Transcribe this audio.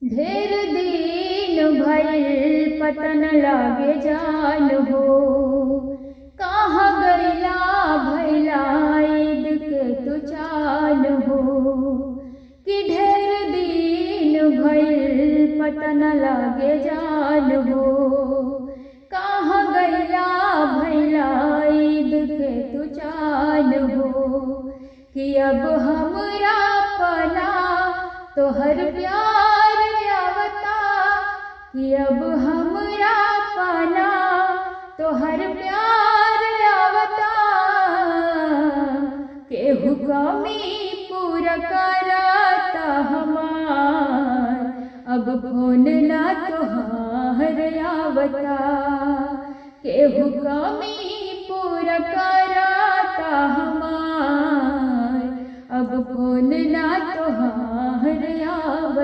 ढेर दिन भइल पता न लागे जान हो, कहाँ गइला भइला ईद के तू चान हो। कि ढेर दिन भइल पता न लागे जान हो, कहाँ गइला भइला ईद के तू चान हो। कि अब हमरा पना तोहर प्यार आवता, कि अब हमरा पाना तोहर प्यार आवता। केहू कमी पूरा करता हमार, अब फोन ना तोहार आवता। केहू कमी पूरा करता हमार, अब फोन ना तोहार आवता।